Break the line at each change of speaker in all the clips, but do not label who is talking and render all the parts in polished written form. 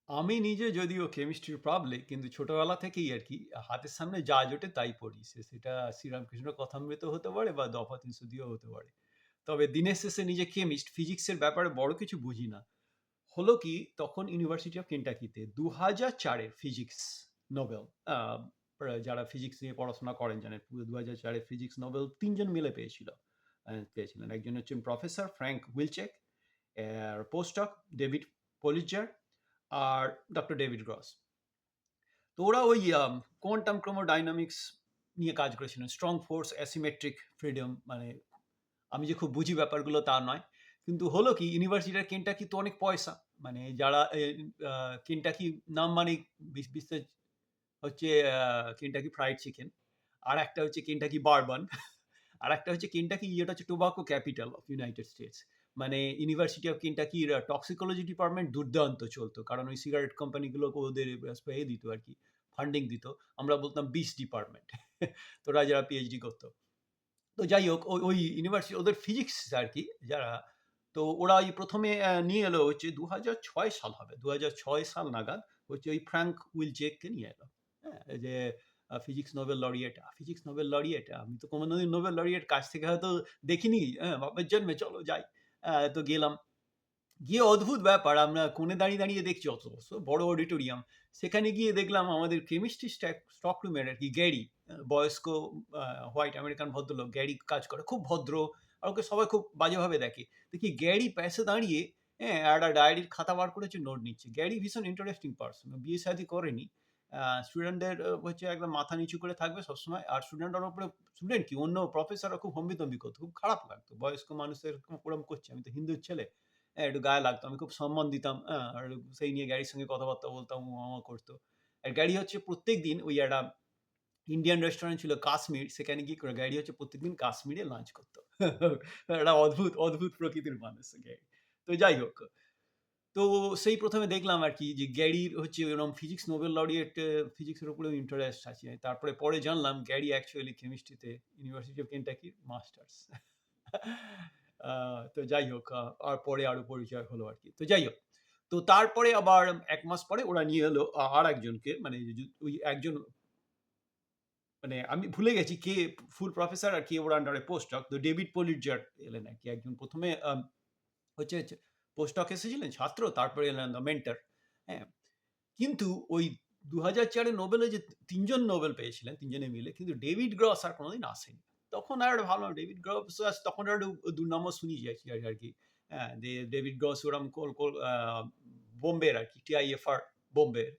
আমি নিজে যদিও কেমিস্ট্রির পাবলিক, কিন্তু ছোটবেলা থেকেই আর কি হাতের সামনে যা জোটে তাই পড়ি। সেটা শ্রীরামকৃষ্ণ কথামৃত হতে পারে বা দফা ৩০০ হতে পারে। তবে দিনের শেষে নিজে কেমিস্ট, ফিজিক্সের ব্যাপারে বড় কিছু বুঝি না। হলো কি, তখন ইউনিভার্সিটি অফ কেন্টাকিতে ২০০৪-এর ফিজিক্স নোবেল, যারা ফিজিক্স নিয়ে পড়াশোনা করেন জানেন, ২০০৪-এর ফিজিক্স নোবেল ৩ জন মিলে পেয়েছিলেন। একজন হচ্ছেন প্রফেসর ফ্র্যাঙ্ক উইলচেক, আর পোস্টডক ডেভিড পলিজার, আর ডক্টর ডেভিড গ্রস। তো ওরা ওই কোয়ান্টাম ক্রোমোডাইনামিক্স নিয়ে কাজ করেছিলেন। স্ট্রং ফোর্স, অ্যাসিমেট্রিক ফ্রিডম, মানে আমি যে খুব বুঝি ব্যাপারগুলো তা নয়। কিন্তু হলো কি, ইউনিভার্সিটি অফ কেন্টাকি তো অনেক পয়সা, মানে যারা কেন্টাকি নাম মানে বিস্তার হচ্ছে কেন্টাকি ফ্রাইড চিকেন, আর একটা হচ্ছে কেন্টাকি বারবান, আর একটা হচ্ছে কেন্টাকি, যেটা হচ্ছে tobacco capital of United states. মানে ইউনিভার্সিটি অফ কেন্টাকির টক্সিকোলজি ডিপার্টমেন্ট দুর্দান্ত চলতো, কারণ ওই সিগারেট কোম্পানিগুলোকে ওদের দিত আর কি, ফান্ডিং দিত। আমরা বলতাম বিস ডিপার্টমেন্ট। তোরা যারা পিএইচডি করতো। তো যাই হোক, ওই ওই ইউনিভার্সিটি ওদের ফিজিক্স আর কি যারা, তো ওরা এই প্রথমে নিয়ে এলো হচ্ছে ২০০৬ সাল হবে, ২০০৬ সাল নাগাদ হচ্ছে ওই ফ্র্যাঙ্ক উইলচেককে নিয়ে এলো। হ্যাঁ, এই যে ফিজিক্স নোবেল লরিয়েট, আমি তো কোনোদিন নোবেল লরিয়েট কাছ থেকে হয়তো দেখিনি, হ্যাঁ, বাপের জন্মে, চলো যাই। তো গেলাম, গিয়ে অদ্ভুত ব্যাপার, আমরা কোণে দাঁড়িয়ে দাঁড়িয়ে দেখছি অত বড় অডিটোরিয়াম। সেখানে গিয়ে দেখলাম আমাদের কেমিস্ট্রি স্টক রুমের আর কি গ্যারি, বয়স্ক হোয়াইট আমেরিকান ভদ্রলোক গ্যারি কাজ করে, খুব ভদ্র, আর ওকে সবাই খুব বাজেভাবে দেখে। দেখি গ্যারি পাশে দাঁড়িয়ে, হ্যাঁ, একটা ডায়েরির খাতা বার করেছে, নোট নিচ্ছে। গ্যারি ভীষণ ইন্টারেস্টিং পার্সন, বিয়ে শাদী করেনি। স্টুডেন্টদের হচ্ছে একদম মাথা নিচু করে থাকবে সবসময়, আর স্টুডেন্টের ওপরে, স্টুডেন্ট কি অন্য প্রফেসররা খুব হম্বিতম্বি করতো, খুব খারাপ লাগতো, বয়স্ক মানুষের ওরকম করছে, আমি তো হিন্দুর ছেলে, হ্যাঁ, একটু গায়ে লাগতো, আমি খুব সম্মান দিতাম, হ্যাঁ, আর সেই নিয়ে গ্যারির সঙ্গে কথাবার্তা বলতাম, ও আমা করতো। আর গ্যারি হচ্ছে প্রত্যেক দিন ওই একটা ইন্ডিয়ান রেস্টুরেন্ট ছিল কাশ্মীর, সেখানে গিয়ে করে গ্যারি হচ্ছে প্রত্যেকদিন কাশ্মীরে লাঞ্চ করতো। একটা অদ্ভুত অদ্ভুত প্রকৃতির মানুষ গ্যারি। তো যাই হোক, তো সেই প্রথমে দেখলাম আর কি যে গ্যারির হচ্ছে এরকম ফিজিক্স নোবেল লরিয়েট, ফিজিক্সের উপরেও ইন্টারেস্ট আছে। তারপরে পরে জানলাম গ্যারি অ্যাকচুয়ালি কেমিস্ট্রিতে ইউনিভার্সিটি অফ কেন্টাকির মাস্টার্স। তো যাই হোক, আর পরে আরো পরিচয় হলো আর কি। তো যাই হোক, তো তারপরে আবার ১ মাস পরে ওরা নিয়ে এলো আর একজনকে, মানে ওই একজন, মানে আমি ভুলে গেছি কে ফুল প্রফেসর আর কে ওর আন্ডারে পোস্ট ডক। তো ডেভিড পলিটজার এলেন আর কি, একজন প্রথমে হচ্ছে পোস্ট ডক এসেছিলেন ছাত্র, তারপরে এলেন মেন্টর। হ্যাঁ, কিন্তু ওই ২০০৪-এ নোবেলে যে ৩ জন নোবেল পেয়েছিলেন, ৩ জনে মিলে, কিন্তু ডেভিড গ্রস আর কোনোদিন আসেনি। তখন আর ভাবলাম ডেভিড গ্রস তখন আর একটু দুর্নামও শুনি যাচ্ছি আর কি। হ্যাঁ, ডেভিড গ্রস ওরকম বোম্বের আর কি, টিআইএফআর বোম্বের,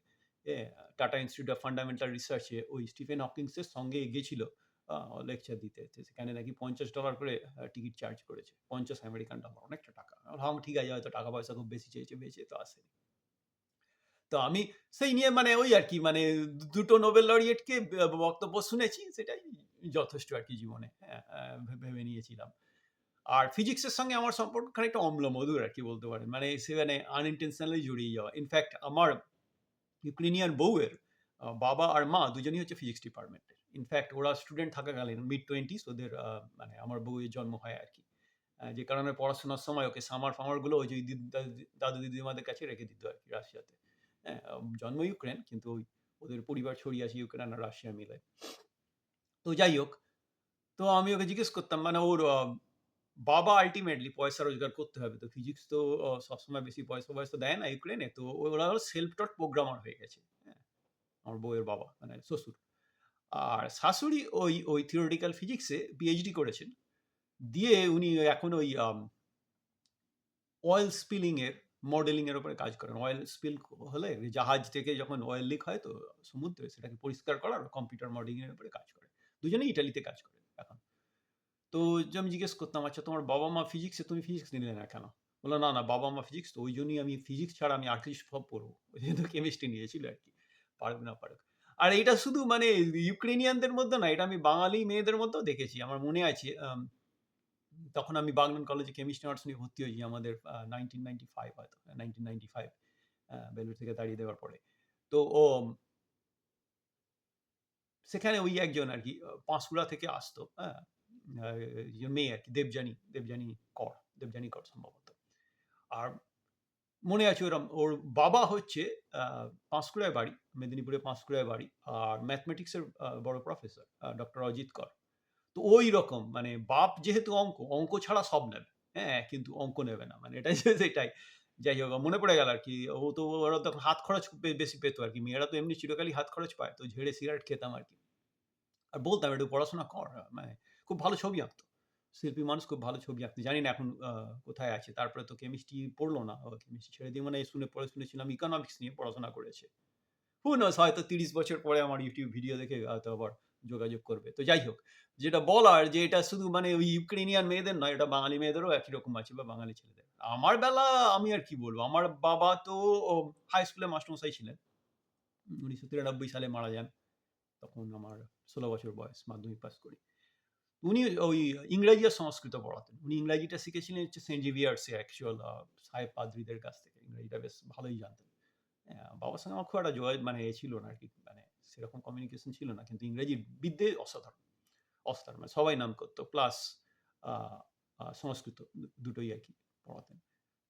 টাটা ইনস্টিটিউট অফ ফান্ডামেন্টাল রিসার্চে ওই স্টিফেন হকিংসের সঙ্গে গেছিল লেকচার দিতে। তো সেখানে নাকি $৫০ করে টিকিট চার্জ করেছে, $৫০ অনেকটা টাকা। ভাবলাম ঠিক আছে, হয়তো টাকা পয়সা খুব বেশি চেয়েছে, বেঁচে তো আসেনি। তো আমি সেই নিয়ে মানে ওই আর কি, মানে দুটো নোবেল লরিয়েটকে বক্তব্য শুনেছি, সেটাই যথেষ্ট আর কি জীবনে, হ্যাঁ, ভেবে নিয়েছিলাম। আর ফিজিক্সের সঙ্গে আমার সম্পর্ক খানিকটা অম্ল মধুর আর কি বলতে পারেন, মানে সেখানে আনইনটেনশনালি জড়িয়ে যাওয়া। ইনফ্যাক্ট আমার ইউক্রেনিয়ান বউয়ের বাবা আর মা দুজনেই হচ্ছে ফিজিক্স ডিপার্টমেন্টের। ইনফ্যাক্ট ওরা স্টুডেন্ট থাকাকালীন মিড টোয়েন্টিস ওদের, মানে আমার বউয়ের জন্ম হয় আর কি। যে কারণে পড়াশোনার সময় ওকে সামার ফামারগুলো ওই যে দাদু দিদিমাদের কাছে রেখে দিত আর কি রাশিয়াতে। হ্যাঁ, জন্ম ইউক্রেন, কিন্তু ওই ওদের পরিবার ছড়িয়ে আছে ইউক্রেন আর রাশিয়া মিলে। তো যাই হোক, তো আমি ওকে জিজ্ঞেস করতাম, মানে ওর বাবা আল্টিমেটলি পয়সা রোজগার করতে হবে, তো ফিজিক্স তো সবসময় বেশি পয়সা দেয় না ইউক্রেনে, তো ওরা হলো সেলফ টট প্রোগ্রামার হয়ে গেছে। হ্যাঁ, আমার বউয়ের বাবা মানে শ্বশুর। আর শাশুড়ি ওই ওই থিওরিটিক্যাল ফিজিক্সে পিএইচডি করেছেন। দিয়ে উনি এখন ওই অয়েল স্পিলিং এর মডেলিং এর উপরে কাজ করেন। অয়েল স্পিল হলে জাহাজ থেকে যখন অয়েল লিক হয় তো সমুদ্রে, সেটাকে পরিষ্কার করার কম্পিউটার মডেলিং এর উপরে কাজ করে। দুজনেই ইটালিতে কাজ করেন এখন। তো যে আমি জিজ্ঞেস করতাম, আচ্ছা তোমার বাবা মা ফিজিক্সে, তুমি ফিজিক্স নিলে না কেন? বললো না না, বাবা মা ফিজিক্স, তো ওই জন্যই আমি ফিজিক্স ছাড়া আমি আর কিছু সব পড়বো। ওই জন্য কেমিস্ট্রি নিয়েছিল আর কি, পারুক না পারুক। আর এটা শুধু মানে ইউক্রেনিয়ানদের মধ্যে না, এটা আমি বাঙালি মেয়েদের মধ্যেও দেখেছি। আমার মনে আছে তখন আমি বাগনান কলেজে কেমিস্ট্রি অনার্স নিয়ে ভর্তি হয়েছি আমাদের 1995, হয়তো 1995, বেলুড় থেকে তাড়িয়ে দেওয়ার পরে। তো ও সেখানে ওই একজন আর কি পাঁশকুড়া থেকে আসতো, হ্যাঁ, মেয়ে আর কি, দেবযানী কর সম্ভবত। আর মনে আছে ওরম, ওর বাবা হচ্ছে পাঁশকুড়ায় বাড়ি, মেদিনীপুরে পাঁশকুড়ায় বাড়ি, আর ম্যাথমেটিক্সের বড় প্রফেসর, ডক্টর অজিত কর। তো ওই রকম মানে বাপ যেহেতু অঙ্ক, অঙ্ক ছাড়া সব নেবে, হ্যাঁ, কিন্তু অঙ্ক নেবে না, মানে এটাই সেটাই। যাই হোক, মনে পড়ে গেল আর কি, ও তো ওরা তো হাত খরচ বেশি পেত আর কি, মেয়েরা তো এমনি চিরকালই হাত খরচ পায়, তো ঝেড়ে সিগারেট খেতাম আর কি। আর বলতাম একটু পড়াশোনা কর, মানে খুব ভালো ছবি আঁকতো, শিল্পী মানুষ, খুব ভালো ছবি আঁকতো, জানি না এখন কোথায় আছে। তারপরে তো কেমিস্ট্রি পড়লো না, কেমিস্ট্রি ছেড়ে দিয়ে, মানে শুনেছিলাম ইকোনমিক্স নিয়ে পড়াশোনা করেছে। হু নোস, হয়তো 30 বছর পরে আমার ইউটিউব ভিডিও দেখে হয়তো আবার যোগাযোগ করবে। তো যাই হোক, যেটা বলার যে এটা শুধু মানে ওই ইউক্রেনিয়ান মেয়েদের নয়, এটা বাঙালি মেয়েদেরও একই রকম আছে, বা বাঙালি ছেলেদের। আমার বেলা আমি আর কি বলবো, আমার বাবা তো হাই স্কুলে মাস্টারমশাই ছিলেন, 1993 সালে মারা যান, তখন আমার 16 বছর বয়স, মাধ্যমিক পাস করি। উনি ওই ইংরেজি আর সংস্কৃত পড়াতেন। উনি ইংরেজিটা শিখেছিলেন হচ্ছে সেন্ট জেভিয়ার্সে, অ্যাকচুয়াল সাহেব পাদ্রীদের কাছ থেকে ইংরেজিটা বেশ ভালোই জানতেন। বাবার সঙ্গে আমার খুব একটা যোগাযোগ মানে ছিল না আরকি, মানে সেরকম কমিউনিকেশন ছিল না। কিন্তু ইংরেজি বিদ্যে অসাধারণ, অসাধারণ। মানে সবাই নাম করত। প্লাস আ আ সংস্কৃত দুটোই আরকি পড়াতেন।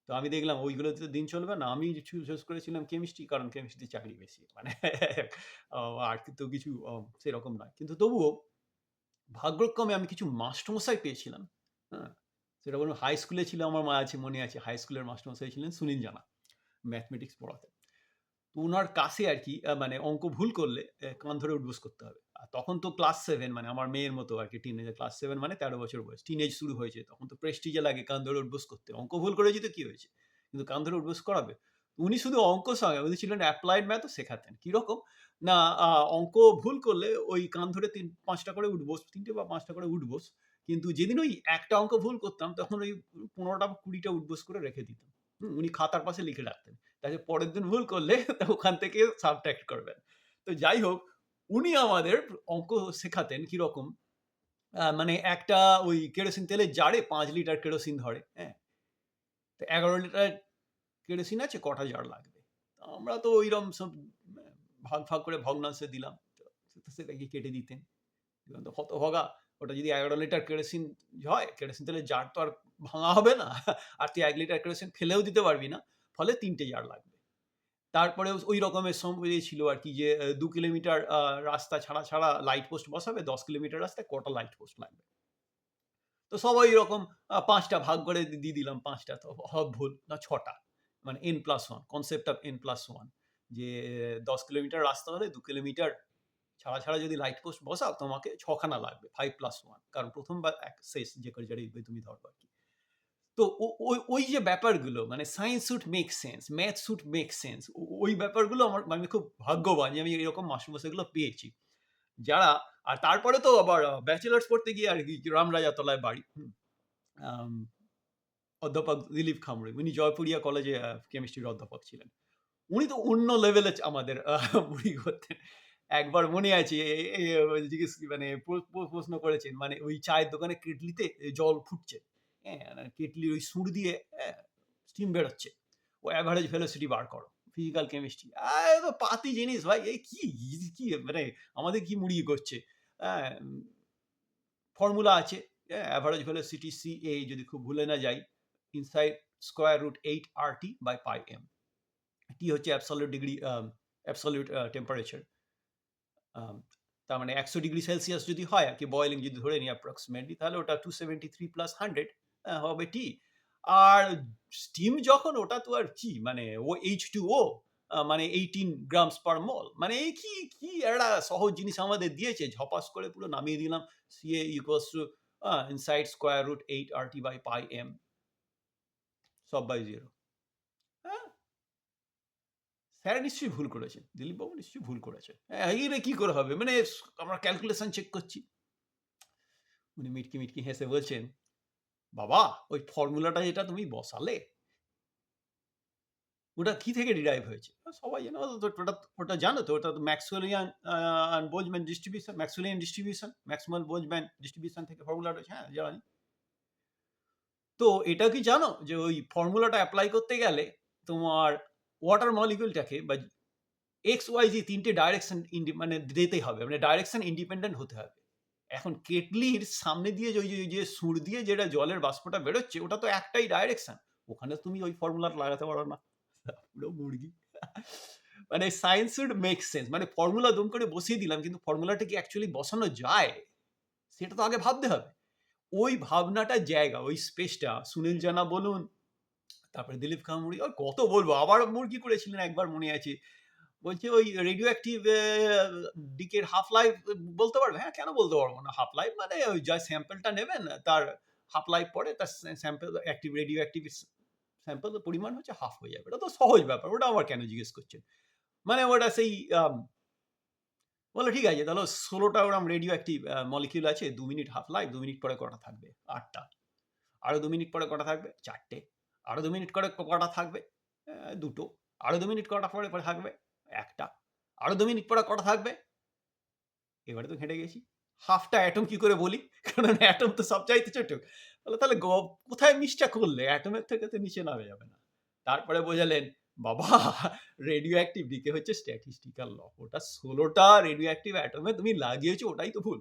তো আমি দেখলাম ওইগুলোতে তো দিন চলবে না। আমি চুজ করেছিলাম কেমিস্ট্রি, কারণ কেমিস্ট্রিতে চাকরি বেশি। মানে আ আর কিন্তু কিছু সেরকম নয়। কিন্তু তবুও ভাগ্যক্রমে আমি কিছু মাস্টারমশাই পেয়েছিলাম। হ্যাঁ? সেটা বলুন হাই স্কুলে ছিল, আমার মনে আছে হাই স্কুলের মাস্টারমশাই ছিলেন সুনীল জানা। ম্যাথমেটিক্স পড়াতেন। তো উনার কাছে আরকি মানে অঙ্ক ভুল করলে কান ধরে উঠবোস করতে হবে। আর তখন তো ক্লাস 7, মানে আমার মেয়ের মতো আরকি, টিনেজে ক্লাস 7 মানে 13 বছর বয়স। টিনেজ শুরু হয়েছে। তখন তো প্রেস্টিজে লাগে কান ধরে উঠবোস করতে। অঙ্ক ভুল করেছি তো কি হয়েছে? কিন্তু কান ধরে উঠবোস করাবে। উনি শুধু অঙ্ক সঙ্গে, উনি ছিলেন অ্যাপ্লাইড ম্যাথও শেখাতেন। কিরকম? না, অঙ্ক ভুল করলে ওই কান ধরে ৫ টা করে উঠবোস, ৩ টে বা ৫ টা করে উঠবোস। কিন্তু যেদিন ওই একটা অঙ্ক ভুল করতাম, তখন ওই ১৫ টা বা ২০ টা উঠবোস করে রেখে দিতাম। উনি খাতার পাশে লিখে রাখতেন। তাকে পরের দিন ভুল করলে ওখান থেকে সাবট্রাক্ট করবেন। তো যাই হোক, উনি আমাদের অঙ্ক শেখাতেন কিরকম, মানে একটা ওই কেরোসিন তেলের জারে ৫ লিটার কেরোসিন ধরে, হ্যাঁ? তো ১১ লিটার কেরোসিন আছে, কটা জার লাগবে? তো আমরা তো ঐরকম সব ভাগ করে ভগ্নাংশে দিলাম। তো সেটাকে কেটে দিতেন। দিলাম তো হতভাগা, ওটা যদি ১১ লিটার কেরোসিন হয়, কেরোসিন তেলের জার তো আর ভাঙা হবে না। আর তুই ১ লিটার কেরোসিন ফেলেও দিতে পারবি না। ফলে ৩ টে জার লাগবে। তারপরেও ওই রকমের ছিল আরকি যে ২ কিলোমিটার রাস্তা ছাড়া লাইট পোস্ট বসাবে, ১০ কিলোমিটার রাস্তায় কটা লাইট পোস্ট লাগবে। তো সবাই এরকম ৫ টা ভাগ করে দিয়ে দিলাম, ৫ টা তো হব ভুল, না ৬ টা। মানে n+1, কনসেপ্ট অফ n+1, যে ১০ কিলোমিটার রাস্তা হলে ২ কিলোমিটার ছাড়া যদি লাইট পোস্ট বসাও, তোমাকে ৬ খানা লাগবে, 5+1, কারণ ১ম বার শেষ যে করে জারি তুমি ধরবা আরকি। তো ওই যে ব্যাপারগুলো, মানে science should make sense, math should make sense. ওই ব্যাপারগুলো আমি খুব ভাগ্যবান যে আমি এরকম মাস্টারমশাইগুলো পেয়েছি। যারা, আর তারপরে তো আবার ব্যাচেলার্স পড়তে গিয়ে আর কি রামরাজাতলায় বাড়ি। আম অধ্যাপক দিলীপ খামরুই। উনি জয়পুরিয়া কলেজে কেমিস্ট্রির অধ্যাপক ছিলেন। উনি তো অন্য লেভেলে আমাদের বুড়ি করতেন। একবার মনে আছে জিজ্ঞেস মানে প্রশ্ন করেছেন, মানে ওই চায়ের দোকানে কেটলিতে জল ফুটছে। হ্যাঁ? কেটলির ওই সুর দিয়ে স্টিম বেরোচ্ছে। ও এভারেজ ভেলোসিটি বার করো। Physical chemistry. এ তো পাতি জিনিস ভাই। কি মানে আমাদের কি মুড়িয়ে করছে? হ্যাঁ? ফর্মুলা আছে। হ্যাঁ? এভারেজ ভেলোসিটি CA, যদি খুব ভুলে না যাই, inside square root 8 RT by pi m। T হচ্ছে অ্যাবসোলিউট ডিগ্রি, অ্যাবসোলিউট টেম্পারেচার। আম তার মানে ১০০ ডিগ্রি সেলসিয়াস যদি হয় আরকি, বয়েলিং যদি ধরে নিই অ্যাপ্রক্সিমেটলি, তাহলে ওটা 273 প্লাস 100 হবে টি। আর স্টিম যখন, ওটা তো আর কি, মানে ও H2O, মানে 18 গ্রামস পার মোল। মানে এই কি একটা সহজ জিনিস আমাদের দিয়েছে, ঝপাস করে পুরো নামিয়ে দিলাম। CA equals to inside square root 8 RT by pi m, সব বাই 0। হ্যাঁ? স্যার নিশ্চয়ই ভুল করেছেন। দিলীপবাবু নিশ্চয়ই ভুল করেছেন। হ্যাঁ, এইটা কি করে হবে? মানে আমরা ক্যালকুলেশন চেক করছি। উনি মিটকি হেসে বলছেন, "বাবা, ওই ফর্মুলাটা যেটা তুমি বসালে, ওটা কি থেকে ডিরাইভ হয়েছে?" সবাই জানে, ওটা জানো তো? ওটা তো Maxwellian Boltzmann distribution, Maxwell Boltzmann distribution থেকে ফর্মুলাটা হয়েছে। হ্যাঁ, জানি। তো এটাও কি জানো যে ওই ফর্মুলাটা এপ্লাই করতে গেলে তোমার ওয়াটার মলিকিউলটাকে বা XYZ ৩ টে ডাইরেকশন মানে দিতে হবে। মানে ডাইরেকশন ইন্ডিপেন্ডেন্ট হতে হবে। এখন কেটলির সামনে দিয়ে যে ওই যে সুর দিয়ে যেটা জলের বাষ্পটা বেরোচ্ছে, ওটা তো একটাই ডাইরেকশন। ওখানে তুমি ওই ফর্মুলাটা লাগাতে পারো না। পুরো মুরগি। মানে সায়েন্স উড মেক সেন্স। মানে ফর্মুলা দুম করে বসিয়ে দিলাম, কিন্তু ফর্মুলাটা কি অ্যাকচুয়ালি বসানো যায়? সেটা তো আগে ভাবতে হবে। ওই ভাবনাটার জায়গা, ওই স্পেসটা সুনীল জানা বলুন, তারপরে দিলীপ কামুড়ি, আর কত বলবো? আবার মুরগি করেছিলেন একবার মনে আছে। বলছে ওই রেডিও অ্যাক্টিভ ডিকের হাফ লাইফ বলতে পারবে? হ্যাঁ, কেন বলতে পারব না? হাফ লাইফ মানে ওই যা স্যাম্পলটা নেবেন তার হাফ লাইফ পরে তার sample active radio active sample এর পরিমাণ হচ্ছে হাফ হয়ে যাবে। এটা তো সহজ ব্যাপার। ওটা আবার কেন জিজ্ঞেস করছেন? মানে ওটা সেই বলল ঠিক আছে তাহলে ১৬ টা ওরকম রেডিও অ্যাক্টিভ মলিকিউল আছে। ২ মিনিট হাফ লাইফ, ২ মিনিট পরে কটা থাকবে? ৮ টা। আরো ২ মিনিট পরে কটা থাকবে? ৪ টে। আরো ২ মিনিট করে কটা থাকবে? ২ টো। আরো ২ মিনিট কটা পরে থাকবে? ১ টা। আরো ২ মিনিট পরে কটা থাকবে? এবারে তো ঘেঁটে গেছি। হাফ টা এটম কি করে বলি? কারণ এটম তো সবচাইতে ছোট। বলল তাহলে কোথায় মিসটা করলে? এটমের থেকে তো নিচে নামা যাবে না। তারপরে বোঝালেন, বাবা রেডিও অ্যাক্টিভ ডিকে হচ্ছে স্ট্যাটিস্টিক্যাল ল। ওটা ১৬ টা রেডিও অ্যাক্টিভ এটমে তুমি লাগিয়েছো ওটাই তো ভুল।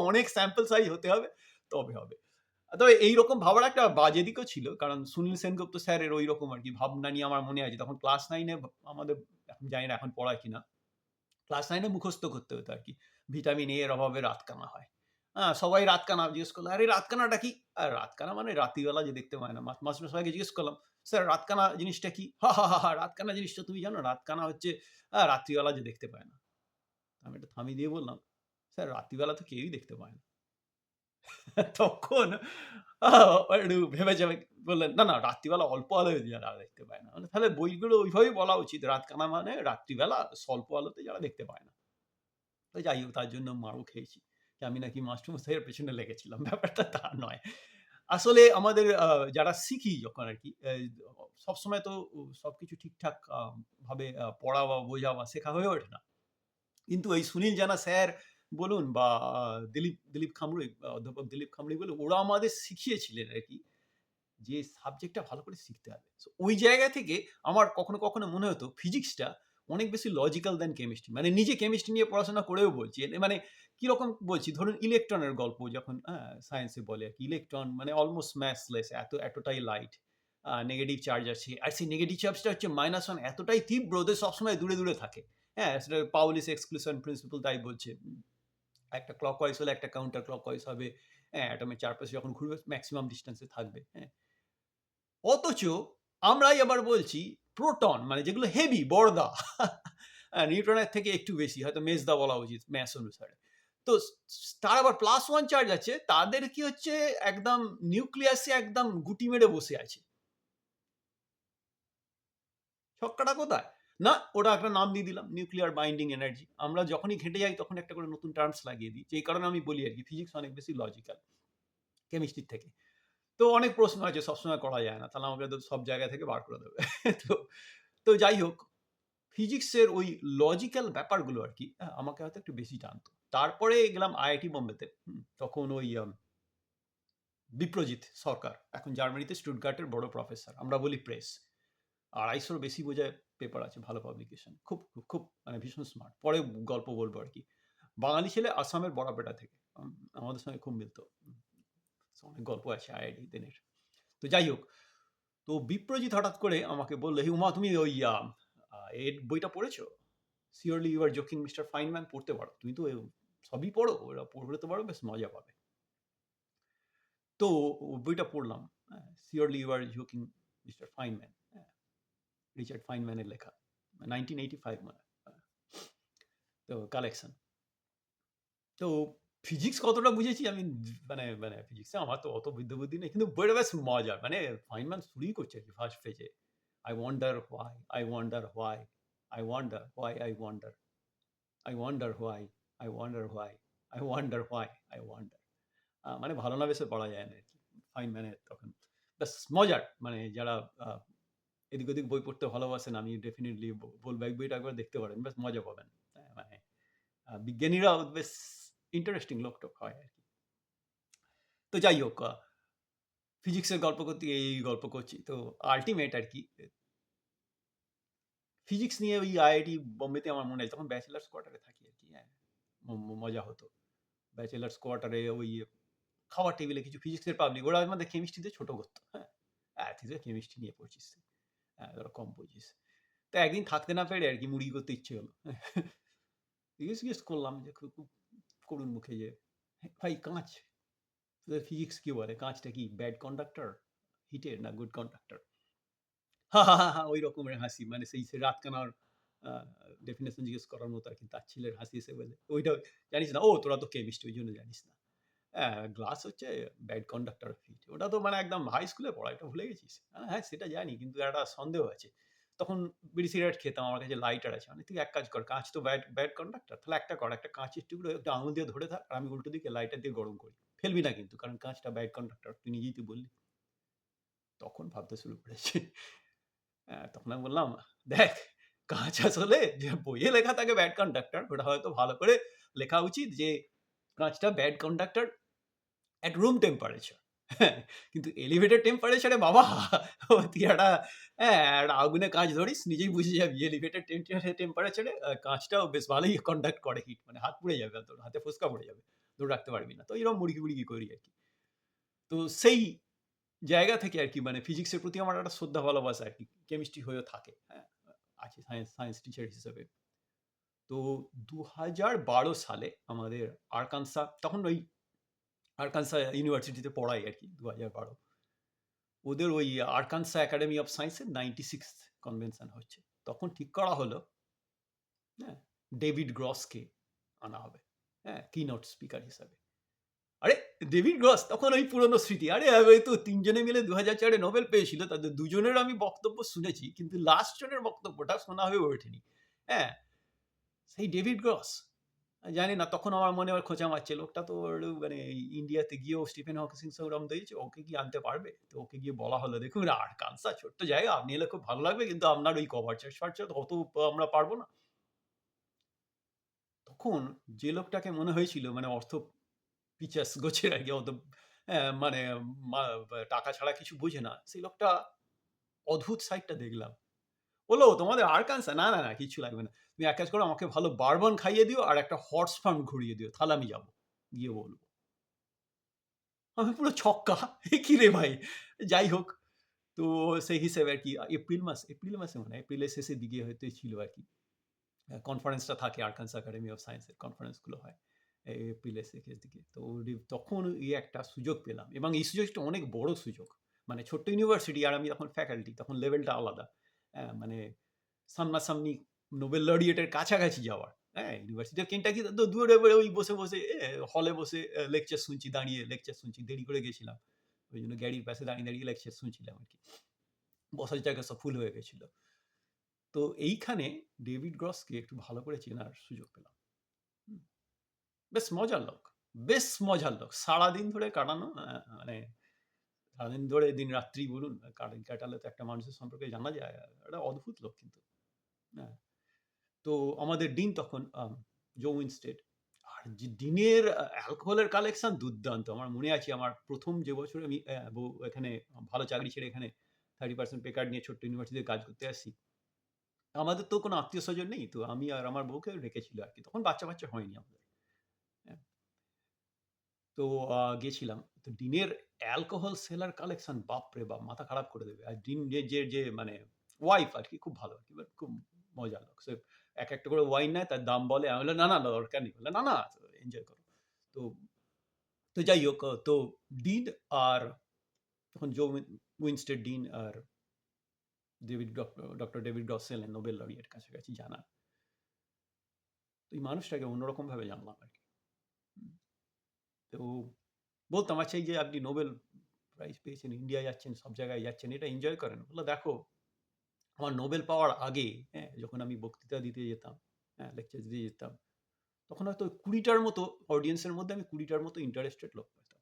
অনেক স্যাম্পল সাইজ হতে হবে, তবে হবে। তবে এইরকম ভাবার একটা বাজে দিকও ছিল। কারণ সুনীল সেনগুপ্ত স্যারের ঐরকম আরকি ভাবনা নিয়ে আমার মনে আছে। তখন ক্লাস 9 এ আমাদের, এখন জানি না এখন পড়ায় কিনা। ক্লাস 9 এ মুখস্থ করতে হতো আরকি। ভিটামিন এ এর অভাবে রাতকানা হয়। সবাই রাতকানা জিজ্ঞেস করল, "আরে রাতকানাটা কি?" রাতকানা মানে রাত্রিবেলা যে দেখতে পায় না। মাস্টার সবাইকে জিজ্ঞেস করলাম, "স্যার রাতকানা জিনিসটা কি?" "হা, হা, হা, হা! রাতকানা জিনিসটা তুমি জানো? রাতকানা হচ্ছে রাত্রিবেলা যে দেখতে পায় না।" আমি একটু থামিয়ে দিয়ে বললাম, "স্যার রাত্রিবেলা তো কেউই দেখতে পায় না।" তখন আ একটু ভেবে বললেন, "না, না রাত্রিবেলা অল্প আলোয় যারা দেখতে পায় না।" তাহলে বইগুলো ওইভাবেই বলা উচিত। রাতকানা মানে রাত্রিবেলা স্বল্প আলোতে যারা দেখতে পায় না। তো যাই হোক তার জন্য মারও খেয়েছি। যে আমি নাকি মাস্টারমশাইয়ের পেছনে লেগেছিলাম। ব্যাপারটা তা নয়। আসলে আমাদের যারা শিখি যখন আরকি সবসময় তো সবকিছু ঠিকঠাক ভাবে পড়া বা বোঝা বা শেখা হয়ে ওঠে না। কিন্তু এই সুনীল জানা স্যার বলুন বা দিলীপ খামরুই, অধ্যাপক দিলীপ খামরুই বলুন, ওরা আমাদের শিখিয়েছিলেন আরকি যে সাবজেক্টটা ভালো করে শিখতে হবে। সো ওই জায়গা থেকে আমার কখনো মনে হতো ফিজিক্সটা অনেক বেশি লজিক্যাল দ্যান কেমিস্ট্রি। মানে নিজে কেমিস্ট্রি নিয়ে পড়াশোনা করেও বলছি। মানে কিরকম বলছি, ধরুন ইলেকট্রনের গল্প যখন সায়েন্সে বলে আরকি। ইলেকট্রন মানে অলমোস্ট মাসলেস, এতটাই লাইট। নেগেটিভ চার্জ আছে। আর সেই নেগেটিভ চার্জটা হচ্ছে -1 এতটাই তীব্র যে সবসময় দূরে থাকে। হ্যাঁ? সেটা পাউলিস এক্সক্লুশন প্রিন্সিপল তাই বলছে। একটা ক্লকওয়াইজ হলে একটা কাউন্টার ক্লকওয়াইজ হবে। হ্যাঁ? অ্যাটমের চারপাশে যখন ঘুরবে মেক্সিমাম ডিসট্যান্স এ থাকবে। হ্যাঁ? অথচ আমরাই আবার বলছি প্রোটন মানে যেগুলো হেভি বড়দা নিউট্রনের থেকে একটু বেশি, হয়তো মেজদা বলা উচিত ম্যাস অনুসারে। তো তার আবার +1 চার্জ আছে, তাদের কি হচ্ছে একদম নিউক্লিয়াসে একদম গুটি মেরে বসে আছে। ছক্কাটা কোথায়? না, ওটা একটা নাম দিয়ে দিলাম নিউক্লিয়ার বাইন্ডিং এনার্জি। আমরা যখনই ঘেঁটে যাই তখন একটা করে নতুন টার্মস লাগিয়ে দিই। যেই কারণে আমি বলি আরকি ফিজিক্স অনেক বেশি লজিক্যাল কেমিস্ট্রির থেকে। তো অনেক প্রশ্ন আছে, সবসময় করা যায় না। তাহলে আমাকে তো সব জায়গা থেকে বার করে দেবে। তো তো যাই হোক, ফিজিক্সের ওই লজিক্যাল ব্যাপারগুলো আরকি আমাকে হয়তো একটু বেশি টানতো। তারপরে গেলাম আইআইটি বোম্বেতে। তখন ওই বিপ্রজিৎ সরকার, এখন জার্মানিতে স্টুটগার্টের বড় প্রফেসর। আমরা বলি প্রেস। ২৫০ র বেশি বোঝায় পেপার আছে, ভালো পাবলিকেশন। খুব মানে ভীষণ স্মার্ট। পরে গল্প বলব আরকি। বাঙালি ছেলে, আসামের বড়াপেটা থেকে। আমাদের সঙ্গে খুব মিলত। অনেক গল্প আছে আইআইটি দিনের। তো যাই হোক, তো বিপ্রজিৎ হঠাৎ করে আমাকে বলল, "হে উমা, তুমি ওই এর বইটা পড়েছো? Surely you are joking mister Feynman, পড়তে পারো। তুমি তো সবই পড়ো, ওরা পড়লে তো পারো, বেশ মজা পাবে।" তো বইটা পড়লাম। Surely you are joking mister Feynman. Richard ফাইনম্যানের লেখা। 1985 মনে হয়। তো কালেকশন। তো ফিজিক্স কতটা বুঝেছি আমি, মানে ফিজিক্সে আমার তো অত বুদ্ধি নেই। কিন্তু বইটা বেশ মজার। মানে ফাইনম্যান শুরুই করছে আরকি ফার্স্ট পেজে। I wonder why, I wonder why, I wonder why, I wonder, I wonder why, I wonder why, I wonder why, I wonder. মানে ভালো না বেশে পড়া যায় না আরকি। ফাইনম্যানের তখন বেশ মজার। মানে যারা আ এদিক ওদিক বই পড়তে ভালোবাসেন, আমি ডেফিনিটলি বলব এই বইটা একবার দেখতে পারেন। বেশ মজা পাবেন। মানে বিজ্ঞানীরাও বেশ ইন্টারেস্টিং লোকটোক হয় আরকি। তো যাই হোক, ফিজিক্সের গল্প করতে গিয়ে এই গল্প করছি। তো আল্টিমেট আরকি ফিজিক্স নিয়ে ওই আইআইটি বোম্বেতে আমার মনে আছে তখন ব্যাচেলার্স কোয়ার্টারে থাকি আরকি। হ্যাঁ? মজা হতো। ব্যাচেলার্স কোয়ার্টারে ওই খাওয়ার টেবিলে কিছু ফিজিক্সের পাবলিক, ওরা আমাদের কেমিস্ট্রিতে ছোট করত। হ্যাঁ? তুই তো কেমিস্ট্রি নিয়ে পড়ছিস। ধরো কম বুঝিস। তো একদিন থাকতে না পেরে আর কি মুড়ি করতে ইচ্ছে হলো। জিজ্ঞেস করলাম যে খুব খুব করুণ মুখে যে, ভাই কাঁচ ফিজিক্স কি বলে, কাঁচটা কি ব্যাড কন্ডাক্টর হিটের না গুড কন্ডাক্টর? হা, হা, হা, হা, ওই রকমের হাসি, মানে সেই রাতকানার ডেফিনেশন জিজ্ঞেস করার মতো আর কি, তার ছেলের হাসি এসে বলে ওইটা জানিস না, ও তোরা তো কেমিস্ট ওই জন্য জানিস না। হ্যাঁ, গ্লাস হচ্ছে ব্যাড কন্ডাক্টর অফ হিট। ওটা তো মানে একদম হাই স্কুলে পড়া, এটা ভুলে গেছিস? হ্যাঁ, সেটা জানি, কিন্তু একটা সন্দেহ আছে। তখন বিড়ি সিগারেট খেতাম, আমার কাছে লাইটার আছে। মানে তুই এক কাজ কর, কাঁচ তো ব্যাড ব্যাড কন্ডাক্টর, তাহলে একটা কর, একটা কাঁচের টুকরো একটা আঙুল দিয়ে ধরে থাক, আর আমি উল্টো দিকে লাইটার দিয়ে গরম করি। ফেলবি না কিন্তু, কারণ কাঁচটা ব্যাড কন্ডাক্টর, তুই নিজেই তো বললি। তখন ভাবতে শুরু করেছে। তখন আমি বললাম, দেখ কাঁচ আসলে যে বইয়ে লেখা থাকে ব্যাড কন্ডাক্টর, ওটা হয়তো ভালো করে লেখা উচিত যে কাঁচটা bad conductor at room temperature. হ্যাঁ, কিন্তু এলিভেটেড টেম্পারেচারে বাবা, তুই একটা আগুনে কাঁচ ধরিস, নিজেই বুঝে যাবি এলিভেটেড টেম্পারেচারে কাঁচটাও বেশ ভালোই কন্ডাক্ট করে হিট, মানে হাত পুড়ে যাবে, তোর হাতে ফোস্কা পড়ে যাবে, ধরে রাখতে পারবি না। তো এরকম মুড়কি মুড়কি করি আর কি। তো সেই জায়গা থেকে আর কি, মানে ফিজিক্সের প্রতি আমার একটা শ্রদ্ধা ভালোবাসা আর কি কেমিস্ট্রি হয়েও থাকে। হ্যাঁ, আছে সায়েন্স সায়েন্স টিচার হিসেবে। তো 2012 সালে আমাদের আরকানসা, তখন ওই আরকানসা ইউনিভার্সিটিতে পড়াই আর কি, 2012 ওদের ওই আরকানসা একাডেমি অফ সায়েন্সের 96th কনভেনশন হচ্ছে। তখন ঠিক করা হলো, হ্যাঁ, ডেভিড গ্রসকে আনা হবে, হ্যাঁ, কিনোট স্পিকার হিসাবে। আরে ডেভিড গ্রস তখন ওই পুরনো স্মৃতি, আরে ওই তো তিনজনে মিলে 2004-এ নোবেল পেয়েছিল, তাদের দুজনের আমি বক্তব্য শুনেছি, কিন্তু লাস্ট জনের বক্তব্যটা শোনা হয়ে ওঠেনি। হ্যাঁ, সেই ডেভিড গ্রস, জানি না, তখন আমার মনে হয় খোঁচা মারছে লোকটা, তো মানে ইন্ডিয়াতে গিয়েও স্টিফেন হকিং ওরম দিয়েছে, ওকে কি আনতে পারবে? তো ওকে গিয়ে বলা হলো, দেখুন আরকানসা ছোট্ট জায়গা, আপনি এলে খুব ভালো লাগবে, কিন্তু আপনার ওই কভার চার্জ অত আমরা পারবো না। তখন যে লোকটাকে মনে হয়েছিল মানে অর্থ পিচাস গোছের আর কি, অত মানে টাকা ছাড়া কিছু বোঝে না, সেই লোকটা অদ্ভুত সাইডটা দেখলাম। বললো, তোমাদের আরকানসা, না না না কিছু লাগবে না, তুমি এক কাজ করো, আমাকে ভালো বারবন খাইয়ে দিও আর একটা হর্স ফার্ম ঘুরিয়ে দিও, তাহলে আমি যাবো, গিয়ে বলবো। আমি পুরো ছক্কা, কি রে ভাই, যাই হোক। তো সেই হিসেবে আর কি এপ্রিল মাসে মানে এপ্রিলের শেষের দিকে হয়তো ছিল আর কি, কনফারেন্সটা থাকে, আরকানসা একাডেমি অফ সায়েন্সের কনফারেন্সগুলো হয় এই এপ্রিলের শেষের দিকে। তো তখন এই একটা সুযোগ পেলাম, এবং এই সুযোগটা অনেক বড় সুযোগ। মানে ছোট্ট ইউনিভার্সিটি, আর আমি তখন ফ্যাকাল্টি, তখন লেভেলটা আলাদা। মানে সামনাসামনি নোবেল লরিয়েটের কাছাকাছি যাওয়ার। হ্যাঁ, ইউনিভার্সিটি অফ কেন্টাকি তো দূরে ওই বসে বসে হলে বসে লেকচার শুনছি, দাঁড়িয়ে লেকচার শুনছি, দেরি করে গেছিলাম, ওই জন্য গাড়ির পাশে দাঁড়িয়ে দাঁড়িয়ে লেকচার শুনছিলাম আর কি, বসার জায়গা সব ফুল হয়ে গেছিল। তো এইখানে ডেভিড গ্রসকে একটু ভালো করে চেনার সুযোগ পেলাম। বেশ মজার লোক, বেশ মজার লোক, সারাদিন ধরে কাটানো, মানে সারাদিন ধরে দিন রাত্রি বলুন কাটালে তো একটা মানুষের সম্পর্কে জানা যায়, একটা অদ্ভুত লোক কিন্তু। হ্যাঁ, তো আমাদের ডিন তখন জো উইনস্টেড, আর যে ডিনের অ্যালকোহলের কালেকশন দুর্দান্ত। আমার মনে আছে, আমার প্রথম যে বছর আমি এখানে ভালো চাকরি ছেড়ে এখানে 30% পে কার্ড নিয়ে ছোট্ট ইউনিভার্সিটিতে কাজ করতে আসি, আমাদের তো কোনো আত্মীয় স্বজন নেই, তো আমি আর আমার বউকে রেখেছিল আর কি, তখন বাচ্চা বাচ্চা হয়নি আমাদের। হ্যাঁ, তো গেছিলাম, তো ডিনের অ্যালকোহল সেলার কালেকশন, বাপরে বাপ, মাথা খারাপ করে দেবে। আর ডিন যে মানে ওয়াইফ আর কি, খুব ভালো আর কি, খুব মজার লোক। সে এক একটা করে ওয়াইন নেয়, তার দাম বলে, আমি বললাম না না দরকার নেই, বললাম না না এনজয় করো। তো তো যাই হোক, তো ডিন আর তখন জো উইনস্টেড ডিন আর ডক্টর ডেভিড গ্রস ছিলেন নোবেল লরিয়েট, কাছাকাছি জানা। তো এই মানুষটাকে অন্যরকম ভাবে জানলাম আর কি। তো বলতাম, আচ্ছা এই যে আপনি নোবেল প্রাইজ পেয়েছেন, ইন্ডিয়া যাচ্ছেন, সব জায়গায় যাচ্ছেন, এটা এনজয় করেন? বললো, দেখো আমার নোবেল পাওয়ার আগে, হ্যাঁ, যখন আমি বক্তৃতা দিতে যেতাম, হ্যাঁ, লেকচার দিতে যেতাম, তখন হয়তো 20টার মতো অডিয়েন্সের মধ্যে আমি 20টার মতো ইন্টারেস্টেড লোক পেতাম।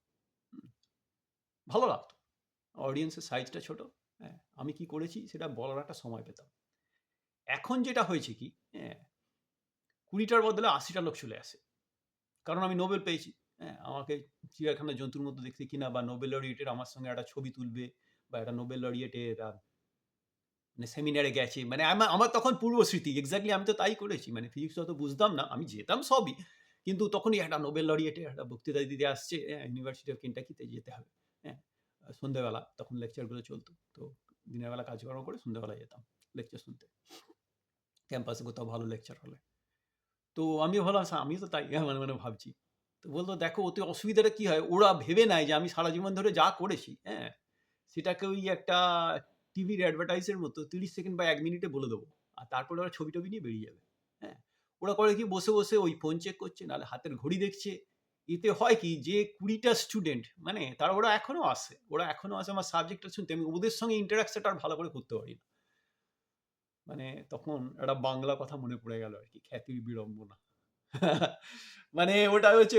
ভালো লাগতো, অডিয়েন্সের সাইজটা ছোট, হ্যাঁ, আমি কি করেছি সেটা বলার একটা সময় পেতাম। এখন যেটা হয়েছে কি, হ্যাঁ, 20টার বদলে 80টা লোক চলে আসে, কারণ আমি নোবেল পেয়েছি। হ্যাঁ, আমাকে চিড়িয়াখানার জন্তুর মতো দেখতে কিনা, বা নোবেল লরিয়েটের আমার সঙ্গে একটা ছবি তুলবে, বা একটা নোবেল লরিয়েটের মানে সেমিনারে গেছে, মানে আমার তখন পূর্ব স্মৃতি এক্স্যাক্টলি, আমি তো তাই করেছি, মানে ফিজিক্স অত বুঝতাম না, আমি যেতাম সবই, কিন্তু তখনই একটা নোবেল লরিয়েটে একটা বক্তৃতা দিতে আসছে, ইউনিভার্সিটি অফ কেন্টাকিতে যেতে হবে। হ্যাঁ, সন্ধ্যাবেলা তখন লেকচারগুলো চলতো, তো দিনের বেলা কাজকর্ম করে সন্ধ্যেবেলায় যেতাম লেকচার শুনতে, ক্যাম্পাসে কোথাও ভালো লেকচার হলে। তো আমিও ভাবলাম আমিও তো তাই মানে মানে ভাবছি। তো বলতো দেখো ওতে অসুবিধাটা কি হয়, ওরা ভেবে নেয় যে আমি সারা জীবন ধরে যা করেছি, হ্যাঁ, সেটাকে ওই একটা টিভির অ্যাডভার্টাইজের মতো 30 সেকেন্ড বা 1 মিনিটে বলে দেবো। আর তারপরে ওরা ছবি-টবি নিয়ে বেরিয়ে যাবে। হ্যাঁ? ওরা করে কি বসে, বসে ওই ফোন চেক করছে, নাহলে হাতের ঘড়ি দেখছে। এতে হয় কি যে ২০ টা স্টুডেন্ট মানে ওরা এখনো আসে। ওরা এখনো আসে আমার সাবজেক্টটা শুনতে। আমি ওদের সঙ্গে interaction টা আর ভালো করে করতে পারি না। মানে তখন একটা বাংলা কথা মনে পড়ে গেল আরকি, খ্যাতির বিড়ম্বনা। মানে ওটা হচ্ছে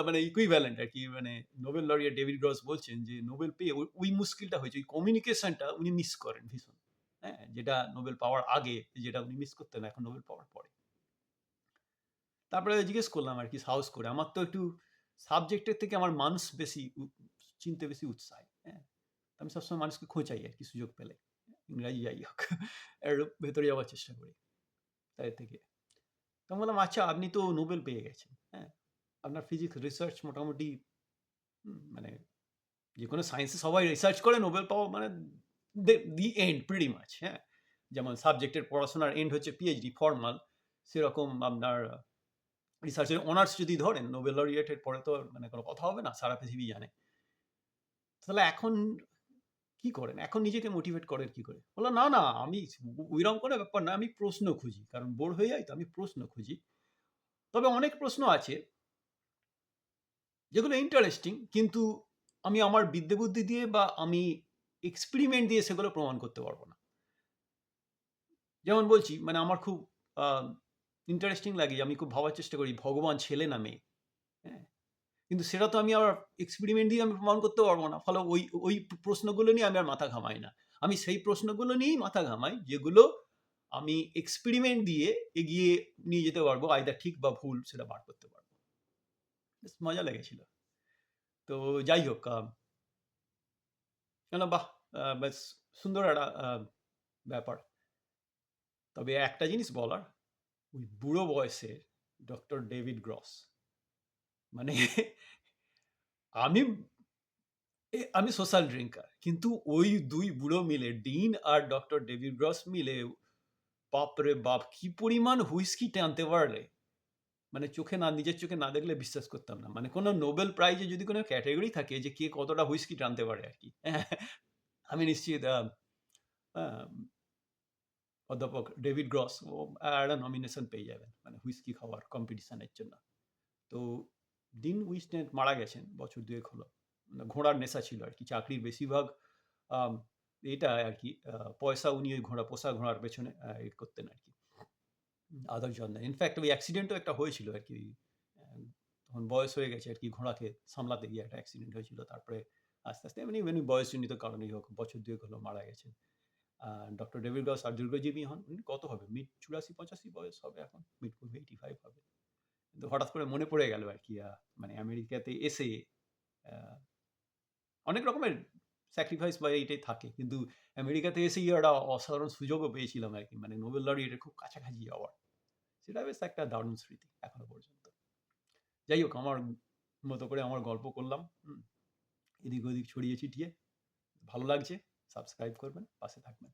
মানে ইকুইভ্যালেন্ট আরকি। মানে নোবেল লরিয়েট ডেভিড গ্রস বলছেন যে নোবেল পেয়ে ওই মুশকিলটা হয়েছে। ওই কমিউনিকেশনটা উনি মিস করেন ভীষণ। হ্যাঁ? যেটা নোবেল পাওয়ার আগে যেটা উনি মিস করতেন, এখন নোবেল পাওয়ার পরে। তারপরে জিজ্ঞেস করলাম আরকি সাহস করে। আমার তো একটু সাবজেক্টের থেকে আমার মানুষ বেশি চিনতে বেশি উৎসাহী। হ্যাঁ? আমি সবসময় মানুষকে খোঁচাই আরকি সুযোগ পেলে। ইংরাজি যাই হোক। এর ভেতরে যাওয়ার চেষ্টা করি। তাই থেকে। তো আমি বললাম, "আচ্ছা আপনি তো নোবেল পেয়ে গেছেন। হ্যাঁ? আপনার ফিজিক্স রিসার্চ মোটামুটি মানে যেকোনো সায়েন্সে সবাই রিসার্চ করে নোবেল পাওয়া মানে দি এন্ড প্রিটি মাচ, হ্যাঁ? যেমন সাবজেক্টের পড়াশোনার এন্ড হচ্ছে পিএইচডি ফরমাল, সেরকম আপনার রিসার্চের অনার্স যদি ধরেন নোবেল লরিয়েটের পরে তো মানে কোনো কথা হবে না, সারা পৃথিবী জানে। তাহলে এখন কি করেন? এখন নিজেকে মোটিভেট করেন কি করে? বললাম, "না, না আমি ওইরকম কোনো ব্যাপার না। আমি প্রশ্ন খুঁজি। কারণ বোর হয়ে যাই তো আমি প্রশ্ন খুঁজি। তবে অনেক প্রশ্ন আছে যেগুলো ইন্টারেস্টিং কিন্তু আমি আমার বিদ্যে বুদ্ধি দিয়ে বা আমি এক্সপেরিমেন্ট দিয়ে সেগুলো প্রমাণ করতে পারবো না।" যেমন বলছি মানে আমার খুব আ ইন্টারেস্টিং লাগে যে আমি খুব ভাবার চেষ্টা করি ভগবান ছেলে না মেয়ে। হ্যাঁ? কিন্তু সেটা তো আমি আবার এক্সপেরিমেন্ট দিয়ে আমি প্রমাণ করতে পারবো না। ফলে ওই প্রশ্নগুলো নিয়ে আমি আর মাথা ঘামাই না। আমি সেই প্রশ্নগুলো নিয়েই মাথা ঘামাই যেগুলো আমি এক্সপেরিমেন্ট দিয়ে এগিয়ে নিয়ে যেতে পারবো। আইদার ঠিক বা ভুল সেটা বার করতে পারবো। বেশ মজা লেগেছিল। তো যাই হোক বাহ! বেশ সুন্দর একটা ব্যাপার। তবে একটা জিনিস বলার, ওই বুড়ো বয়সে ডক্টর ডেভিড গ্রস মানে আমি আমি সোশ্যাল ড্রিঙ্কার। কিন্তু ওই ২ বুড়ো মিলে ডিন আর ডক্টর ডেভিড গ্রস মিলে বাপরে বাপ! কি পরিমাণ হুইস্কি টানতে পারলে! মানে নিজের চোখে না দেখলে বিশ্বাস করতাম না। মানে কোন নোবেল প্রাইজে যদি কোন ক্যাটেগরি থাকে যে কে কতটা হুইস্কি টানতে পারে আরকি। আমি নিশ্চিত আ অধ্যাপক ডেভিড গ্রস একটা নমিনেশন পেয়ে যাবেন। মানে হুইস্কি খাওয়ার কম্পিটিশন এর জন্য। তো ডিন উইসডেন মারা গেছেন বছর ২ এক হলো। মানে ঘোড়ার নেশা ছিল আরকি। চাকরির বেশিরভাগ আম এটা আরকি পয়সা উনি ওই পোষা ঘোড়ার পেছনে করতেন আরকি। আদার জন্মে। ইনফেক্ট ওই অ্যাক্সিডেন্টও একটা হয়েছিল আরকি। আ তখন বয়স হয়ে গেছে আরকি ঘোড়াকে সামলাতে গিয়ে একটা অ্যাক্সিডেন্ট হয়েছিল। তারপরে আস্তে, আস্তে এমনি বয়সজনিত কারণেই হোক বছর ২ এক হলো মারা গেছেন। ডক্টর ডেভিড গ্রস আর দীর্ঘজীবী হন। উনি কত হবে? মিড ৮৪-৮৫ বয়স হবে এখন। মিড 85 হবে। কিন্তু হঠাৎ করে মনে পড়ে গেল আরকি মানে আমেরিকাতে এসে আ অনেক রকমের স্যাক্রিফাইস বা এইটাই থাকে। কিন্তু আমেরিকাতে এসেই একটা অসাধারণ সুযোগও পেয়েছিলাম আরকি। মানে নোবেল লরিয়েটের খুব কাছাকাছি যাওয়ার। সেটা বেশ একটা দারুণ স্মৃতি এখনো পর্যন্ত। যাই হোক আমার মতো করে আমার গল্প করলাম। এদিক ওদিক ছড়িয়ে ছিটিয়ে। ভালো লাগছে। সাবস্ক্রাইব করবেন, পাশে থাকবেন।